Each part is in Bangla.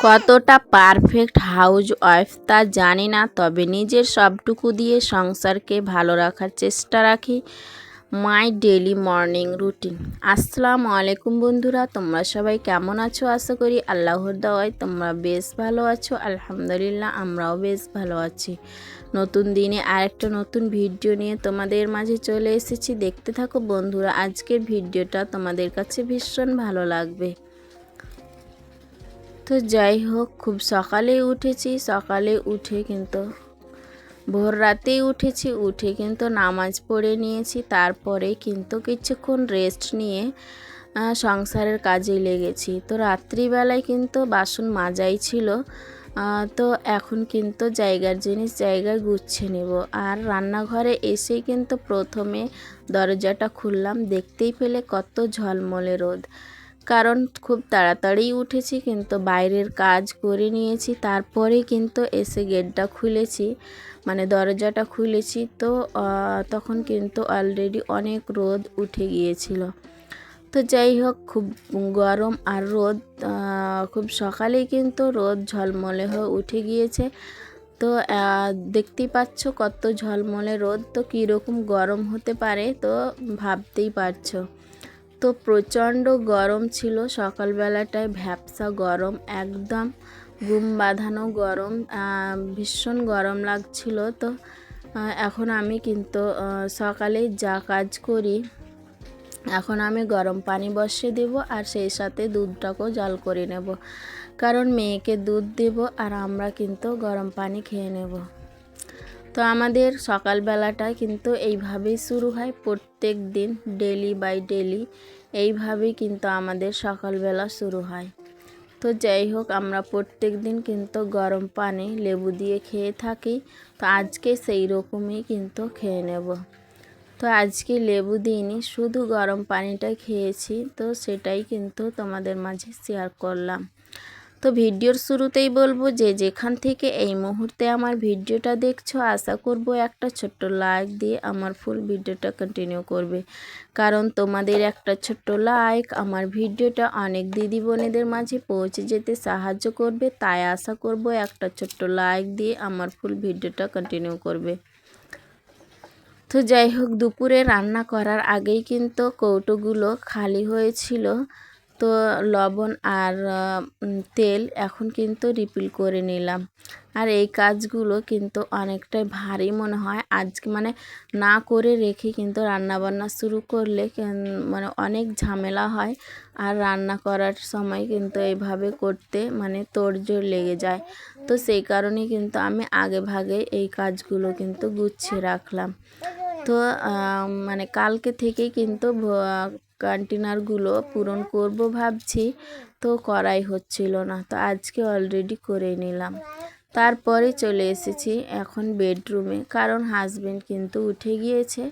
কতটা পারফেক্ট হাউস ওয়াইফ তা জানি না, তবে নিজের সবটুকু দিয়ে সংসারকে ভালো রাখার চেষ্টা রাখি। মাই ডেলি মর্নিং রুটিন। আসসালামু আলাইকুম বন্ধুরা, তোমরা সবাই কেমন আছো? আশা করি আল্লাহর দয়ায় তোমরা বেশ ভালো আছো। আলহামদুলিল্লাহ, আমরাও বেশ ভালো আছি। নতুন দিনে আরেকটা নতুন ভিডিও নিয়ে তোমাদের মাঝে চলে এসেছি। দেখতে থাকো বন্ধুরা, আজকের ভিডিওটা তোমাদের কাছে ভীষণ ভালো লাগবে। তো যাই হোক, খুব সকালে উঠেছি। সকালে উঠে কিন্তু ভোর রাতেই উঠেছি, উঠে কিন্তু নামাজ পড়ে নিয়েছি। তারপরে কিন্তু কিছুক্ষণ রেস্ট নিয়ে সংসারের কাজে লেগেছি। তো রাত্রিবেলায় কিন্তু বাসন মাজাই ছিল। তো এখন কিন্তু জায়গার জিনিস জায়গায় গুছিয়ে নেব। আর রান্নাঘরে এসেই কিন্তু প্রথমে দরজাটা খুললাম, দেখতেই পেলে কত ঝলমলে রোদ। কারণ খুব তাড়াতাড়ি উঠেছি, কিন্তু বাইরের কাজ করে নিয়েছি, তারপরে কিন্তু এসে গেটটা খুলেছি, মানে দরজাটা খুলেছি। তো তখন কিন্তু অলরেডি অনেক রোদ উঠে গিয়েছিল। তো যাই হোক, খুব গরম আর রোদ, খুব সকালেই কিন্তু রোদ ঝলমলে হয়ে উঠে গিয়েছে। তো দেখতেই পাচ্ছ কত ঝলমলে রোদ, তো কীরকম গরম হতে পারে তো ভাবতেই পারছো। তো প্রচণ্ড গরম ছিল সকালবেলাটায়, ভ্যাপসা গরম, একদম ঘুম বাঁধানো গরম, ভীষণ গরম লাগছিল। তো এখন আমি কিন্তু সকালে যা কাজ করি, এখন আমি গরম পানি বসিয়ে দেব, আর সেই সাথে দুধটাকেও জাল করে নেব, কারণ মেয়েকে দুধ দেব আর আমরা কিন্তু গরম পানি খেয়ে নেব। তো আমাদের সকালবেলাটা কিন্তু এইভাবেই শুরু হয় প্রত্যেক দিন, ডেলি বাই ডেলি এইভাবেই কিন্তু আমাদের সকালবেলা শুরু হয়। তো যাই হোক, আমরা প্রত্যেক দিন কিন্তু গরম পানি লেবু দিয়ে খেয়ে থাকি। তো আজকে সেই রকমই কিন্তু খেয়ে নেব। তো আজকে লেবু দিইনি, শুধু গরম পানিটা খেয়েছি। তো সেটাই কিন্তু তোমাদের মাঝে শেয়ার করলাম। তো ভিডিওর শুরুতেই বলবো, যে যেখান থেকে এই মুহূর্তে আমার ভিডিওটা দেখছো, আশা করব একটা ছোট্ট লাইক দিয়ে আমার ফুল ভিডিওটা কন্টিনিউ করবে। কারণ তোমাদের একটা ছোট্ট লাইক আমার ভিডিওটা অনেক দিদি বোনেদের মাঝে পৌঁছে যেতে সাহায্য করবে। তাই আশা করব একটা ছোট্ট লাইক দিয়ে আমার ফুল ভিডিওটা কন্টিনিউ করবে। তো যাই হোক, দুপুরে রান্না করার আগেই কিন্তু কৌটোগুলো খালি হয়েছিল। তো লবণ আর তেল এখন কিন্তু রিফিল করে নিলাম। আর এই কাজগুলো কিন্তু অনেকটাই ভারী মনে হয় আজকে, মানে না করে রেখে কিন্তু রান্নাবান্না শুরু করলে মানে অনেক ঝামেলা হয়। আর রান্না করার সময় কিন্তু এইভাবে করতে মানে তোড়জোড় লেগে যায়। তো সেই কারণে কিন্তু আমি আগে ভাগে এই কাজগুলো কিন্তু গুছিয়ে রাখলাম। তো মানে কালকে থেকেই কিন্তু কন্টেনারগুলো পূরণ করব ভাবছি, তো করাই হচ্ছিল না। তো আজকে অলরেডি করে নিলাম। তারপরে চলে এসেছি এখন বেডরুমে, কারণ হাজবেন্ড কিন্তু উঠে গিয়েছে,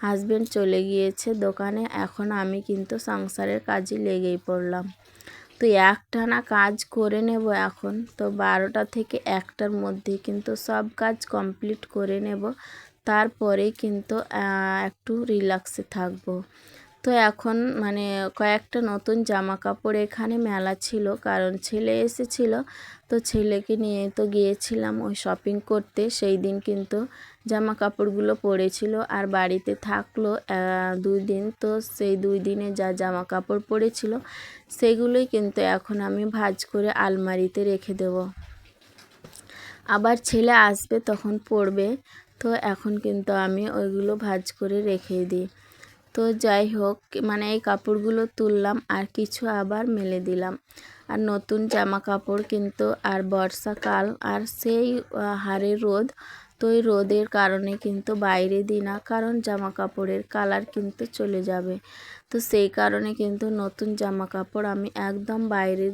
হাজবেন্ড চলে গিয়েছে দোকানে। এখন আমি কিন্তু সংসারের কাজে লেগেই পড়লাম। তো একটানা কাজ করে নেব এখন। তো 12টা থেকে 1টার মধ্যে কিন্তু সব কাজ কমপ্লিট করে নেব, তারপরে কিন্তু একটু রিল্যাক্সে থাকবো। তো এখন মানে কয়েকটা নতুন জামা কাপড় এখানে মেলা ছিল, কারণ ছেলে এসেছিল। তো ছেলেকে নিয়ে তো গিয়েছিলাম ওই শপিং করতে। সেই দিন কিন্তু জামা কাপড়গুলো পরেছিল, আর বাড়িতে থাকলো 2 দিন। তো সেই 2 দিনে যা জামা কাপড় পরেছিল সেগুলোই কিন্তু এখন আমি ভাঁজ করে আলমারিতে রেখে দেব। আবার ছেলে আসবে তখন পরবে। তো এখন কিন্তু আমি ওইগুলো ভাঁজ করে রেখে দিই। তো যাই হোক, মানে এই কাপড়গুলো তুললাম আর কিছু আবার মেলে দিলাম। আর নতুন জামা কাপড় কিন্তু, আর বর্ষাকাল আর সেই হাড়ের রোদ, তো এই রোদের কারণে কিন্তু বাইরে দিই না, কারণ জামা কাপড়ের কালার কিন্তু চলে যাবে। তো সেই কারণে কিন্তু নতুন জামা কাপড় আমি একদম বাইরে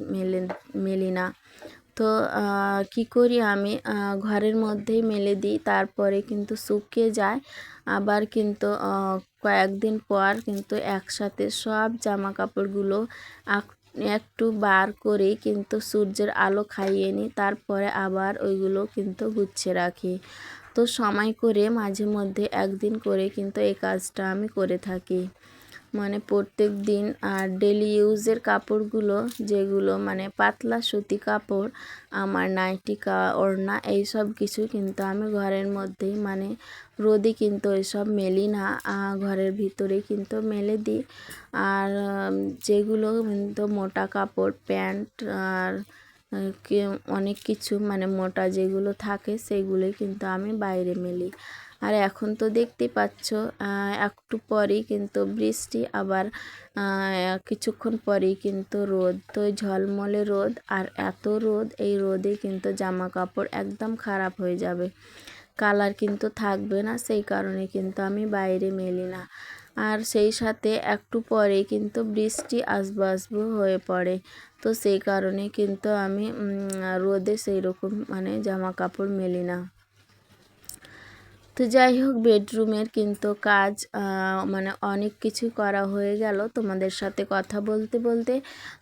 মেলি না। তো কি করি আমি, ঘরের মধ্যেই মেলে দিই, তারপরে কিন্তু শুকিয়ে যায়। আবার কিন্তু কয়েকদিন পর কিন্তু একসাথে সব জামা কাপড়গুলো একটু বার করেই কিন্তু সূর্যের আলো খাইয়ে নিই, তারপরে আবার ওইগুলো কিন্তু গুছিয়ে রাখি। তো সময় করে মাঝে মধ্যে একদিন করে কিন্তু এই কাজটা আমি করে থাকি। মানে প্রত্যেক দিন আর ডেলি ইউজের কাপড়গুলো যেগুলো মানে পাতলা সুতি কাপড়, আমার নাইটি ওড়না এইসব কিছু কিন্তু আমি ঘরের মধ্যেই মানে রোদে কিন্তু এইসব মেলি না, ঘরের ভিতরেই কিন্তু মেলে দিই। আর যেগুলো কিন্তু মোটা কাপড় প্যান্ট আর অনেক কিছু মানে মোটা যেগুলো থাকে সেগুলোই কিন্তু আমি বাইরে মেলি। আর এখন তো দেখতেই পাচ্ছ একটু পরেই কিন্তু বৃষ্টি, আবার কিছুক্ষণ পরেই কিন্তু রোদ। তো ঝলমলে রোদ, আর এত রোদ, এই রোদে কিন্তু জামা কাপড় একদম খারাপ হয়ে যাবে, কালার কিন্তু থাকবে না, সেই কারণে কিন্তু আমি বাইরে মেলি না। আর সেই সাথে একটু পরেই কিন্তু বৃষ্টি আসবো হয়ে পড়ে, তো সেই কারণে কিন্তু আমি রোদে সেই রকম মানে জামা কাপড় মেলি না। তো যাই হোক, বেডরুমের কিন্তু কাজ মানে অনেক কিছু করা হয়ে গেল তোমাদের সাথে কথা বলতে বলতে।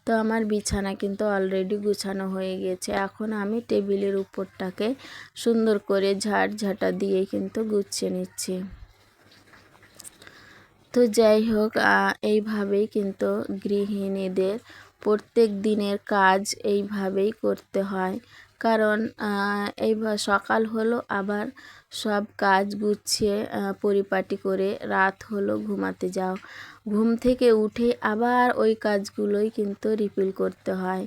তো আমার বিছানা কিন্তু অলরেডি গুছানো হয়ে গেছে, এখন আমি টেবিলের উপরটাকে সুন্দর করে ঝাঁটা দিয়ে কিন্তু গুছিয়ে নিচ্ছি। তো যাই হোক, এইভাবেই কিন্তু গৃহিণীদের প্রত্যেক দিনের কাজ এইভাবেই করতে হয়, কারণ সকাল হলো আবার সব কাজ গুছিয়ে পরিপাটি করে রাত হলো ঘুমাতে যাও, ঘুম থেকে উঠে আবার ওই কাজগুলোই কিন্তু রিপিট করতে হয়,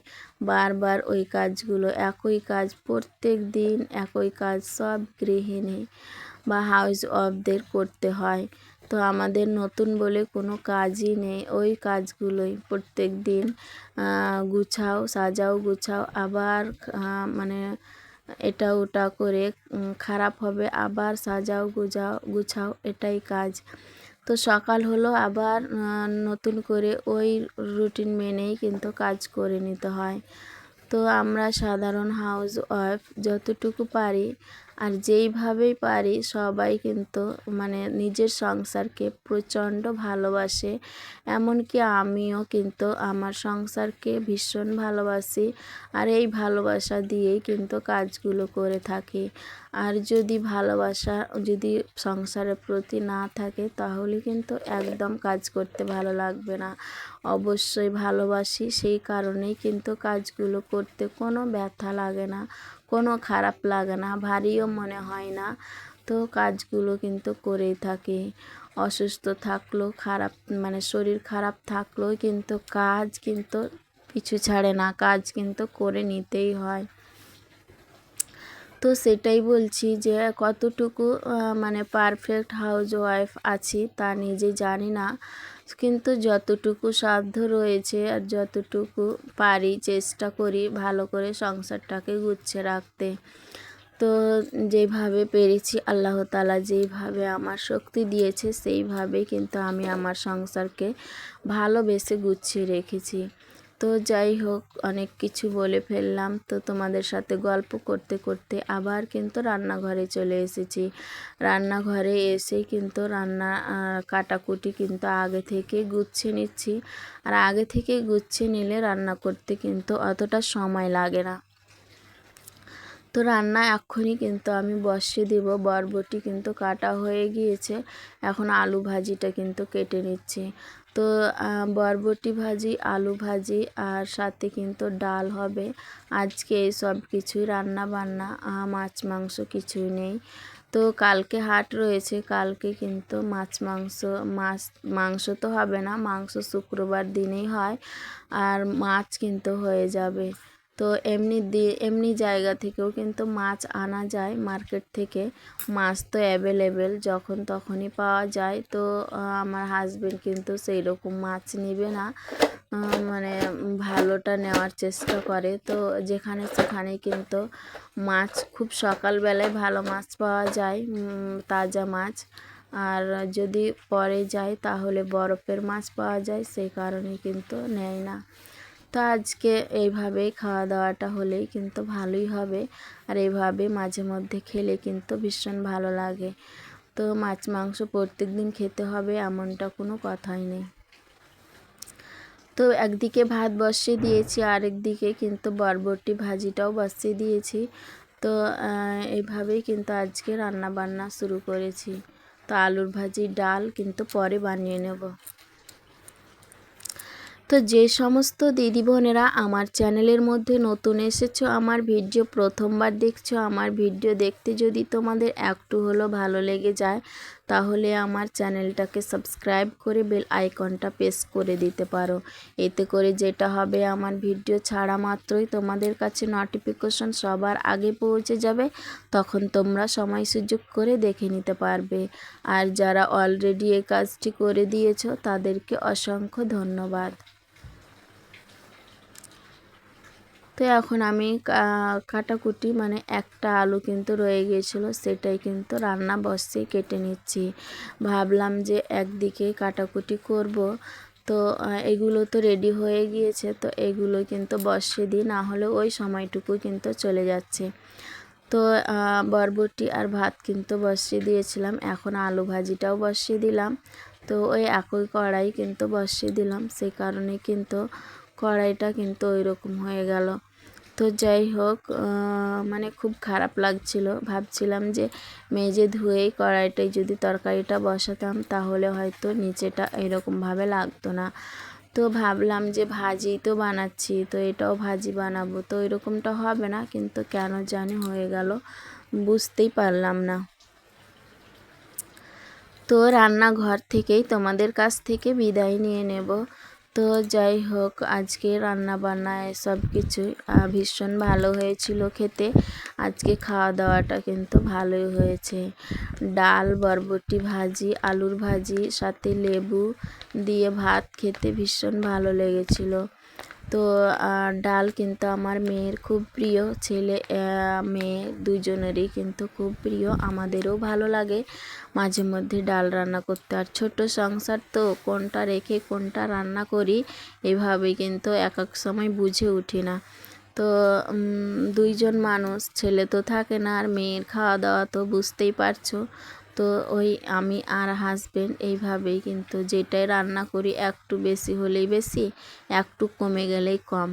বারবার ওই কাজগুলো, একই কাজ প্রত্যেক দিন, একই কাজ সব গৃহিণী বা হাউস ওয়াইফদের করতে হয়। তো আমাদের নতুন বলে কোনো কাজই নেই, ওই কাজগুলোই প্রত্যেক দিন গুছাও, সাজাও, গুছাও, আবার মানে এটা ওটা করে খারাপ হবে, আবার সাজাও, গুছাও, এটাই কাজ। তো সকাল হলো আবার নতুন করে ওই রুটিন মেনেই কিন্তু কাজ করে নিতে হয়। তো আমরা সাধারণ হাউস ওয়াইফ যতটুকু পারি আর যেইভাবেই পারি সবাই কিন্তু মানে নিজের সংসারকে প্রচণ্ড ভালোবাসে, এমনকি আমিও কিন্তু আমার সংসারকে ভীষণ ভালোবাসি, আর এই ভালোবাসা দিয়েই কিন্তু কাজগুলো করে থাকি। আর যদি ভালোবাসা যদি সংসারের প্রতি না থাকে তাহলে কিন্তু একদম কাজ করতে ভালো লাগবে না। অবশ্যই ভালোবাসি, সেই কারণেই কিন্তু কাজগুলো করতে কোনো ব্যথা লাগে না, কোনো খারাপ লাগে না, ভারীও মনে হয় না। তো কাজগুলো কিন্তু করেই থাকি, অসুস্থ থাকলেও খারাপ মানে শরীর খারাপ থাকলেও কিন্তু কাজ কিন্তু পিছু ছাড়ে না, কাজ কিন্তু করে নিতেই হয়। তো সেটাই বলছি যে কতটুকু মানে পারফেক্ট হাউস ওয়াইফ আছি তা নিজে জানি না, কিন্তু যতটুকু সাধ্য রয়েছে আর যতটুকু পারি চেষ্টা করি ভালো করে সংসারটাকে গুছিয়ে রাখতে। তো যেভাবে পেরেছি আল্লাহ তাআলা যেইভাবে আমার শক্তি দিয়েছে সেইভাবে কিন্তু আমি আমার সংসারকে ভালোবেসে গুছিয়ে রেখেছি। তো যাই হোক, অনেক কিছু বলে ফেললাম, তো তোমাদের সাথে গল্প করতে করতে আবার কিন্তু রান্নাঘরে চলে এসেছি। রান্নাঘরে এসেই কিন্তু রান্না কাটাকুটি কিন্তু আগে থেকে গুছিয়ে নিচ্ছি, আর আগে থেকে গুছিয়ে নিলে রান্না করতে কিন্তু অতটা সময় লাগে না। তো রান্না এক্ষুনি কিন্তু আমি বসিয়ে দেব, বরবটি কিন্তু কাটা হয়ে গিয়েছে, এখন আলু ভাজিটা কিন্তু কেটে নিচ্ছি। তো বরবটি ভাজি, আলু ভাজি আর সাথে কিন্তু ডাল হবে আজকে, এই সব কিছুই রান্না বান্না, মাছ মাংস কিছুই নেই। তো কালকে হাট রয়েছে, কালকে কিন্তু মাংস তো হবে না, মাংস শুক্রবার দিনেই হয়, আর মাছ কিন্তু হয়ে যাবে। তো এমনি জায়গা থেকেও কিন্তু মাছ আনা যায়, মার্কেট থেকে মাছ তো অ্যাভেলেবেল, যখন তখনই পাওয়া যায়। তো আমার হাজবেন্ড কিন্তু সেই রকম মাছ নেবে না, মানে ভালোটা নেওয়ার চেষ্টা করে। তো যেখানে সেখানে কিন্তু মাছ খুব সকালবেলায় ভালো মাছ পাওয়া যায়, তাজা মাছ, আর যদি পরে যায় তাহলে বরফের মাছ পাওয়া যায়, সেই কারণে কিন্তু নেয় না। তো আজকে এইভাবেই খাওয়া দাওয়াটা হলেই কিন্তু ভালোই হবে, আর এইভাবে মাঝে মধ্যে খেলে কিন্তু ভীষণ ভালো লাগে। তো মাছ মাংস প্রত্যেক দিন খেতে হবে এমনটা কোনো কথাই নেই। তো একদিকে ভাত বসিয়ে দিয়েছি, আরেকদিকে কিন্তু বরবটি ভাজিটাও বসিয়ে দিয়েছি। তো এইভাবেই কিন্তু আজকে রান্না বান্না শুরু করেছি। তো আলুর ভাজি ডাল কিন্তু পরে বানিয়ে নেব। তো যে সমস্ত দিদি বোনেরা আমার চ্যানেলের মধ্যে নতুন এসেছো, আমার ভিডিও প্রথমবার দেখছো, আমার ভিডিও দেখতে যদি তোমাদের একটু হলেও ভালো লেগে যায় তাহলে আমার চ্যানেলটাকে সাবস্ক্রাইব করে বেল আইকনটা প্রেস করে দিতে পারো। এতে করে যেটা হবে, আমার ভিডিও ছাড়া মাত্রই তোমাদের কাছে নোটিফিকেশন সবার আগে পৌঁছে যাবে, তখন তোমরা সময় সুযোগ করে দেখে নিতে পারবে। আর যারা অলরেডি এই কাজটি করে দিয়েছো তাদেরকে অসংখ্য ধন্যবাদ। তো এখন আমি কাটাকুটি মানে একটা আলু কিন্তু রয়ে গিয়েছিল, সেটাই কিন্তু রান্না বসিয়ে কেটে নিচ্ছি। ভাবলাম যে একদিকে কাটাকুটি করব, তো এগুলো তো রেডি হয়ে গিয়েছে, তো এগুলো কিন্তু বসিয়ে দিই, না হলে ওই সময়টুকু কিন্তু চলে যাচ্ছে। তো বরবটি আর ভাত কিন্তু বসিয়ে দিয়েছিলাম, এখন আলু ভাজিটাও বসিয়ে দিলাম। তো ওই একই কড়াই কিন্তু বসিয়ে দিলাম, সেই কারণে কিন্তু কড়াইটা কিন্তু ওই রকম হয়ে গেল। তো যাই হোক, মানে খুব খারাপ লাগছিল, ভাবছিলাম যে মেজে ধুয়েই কড়াইটায় যদি তরকারিটা বসাতাম তাহলে হয়তো নিচেটা এরকমভাবে লাগতো না। তো ভাবলাম যে ভাজি তো বানাচ্ছি, তো এটাও ভাজি বানাবো, তো এরকমটা হবে না, কিন্তু কেন জানি হয়ে গেল, বুঝতেই পারলাম না। তো রান্নাঘর থেকেই তোমাদের কাছ থেকে বিদায় নিয়ে নেব। তো যাই হোক, আজকে রান্না বান্না সব কিছুই ভীষণ ভালো হয়েছিল খেতে। আজকে খাওয়া দাওয়াটা কিন্তু ভালোই হয়েছে। ডাল, বরবটি ভাজি, আলুর ভাজি, সাথে লেবু দিয়ে ভাত খেতে ভীষণ ভালো লেগেছিল। তো ডাল কিন্তু আমার মেয়ের খুব প্রিয়, ছেলে মেয়ে দুজনেরই কিন্তু খুব প্রিয়, আমাদেরও ভালো লাগে মাঝে মধ্যে ডাল রান্না করতে। আর ছোট সংসার তো কোনটা রেখে কোনটা রান্না করি এভাবে কিন্তু এক এক সময় বুঝে উঠি না। তো দুইজন মানুষ, ছেলে তো থাকে না, আর মেয়ের খাওয়া দাওয়া তো বুঝতেই পারছো। তো ওই আমি আর হাজবেন্ড এইভাবেই কিন্তু যেটাই রান্না করি একটু বেশি হলেই বেশি, একটু কমে গেলেই কম,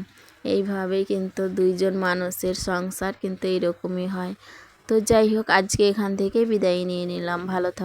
এইভাবেই কিন্তু দুইজন মানুষের সংসার কিন্তু এইরকমই হয়। তো যাই হোক, আজকে এখান থেকে বিদায় নিয়ে নিলাম, ভালো থাকো।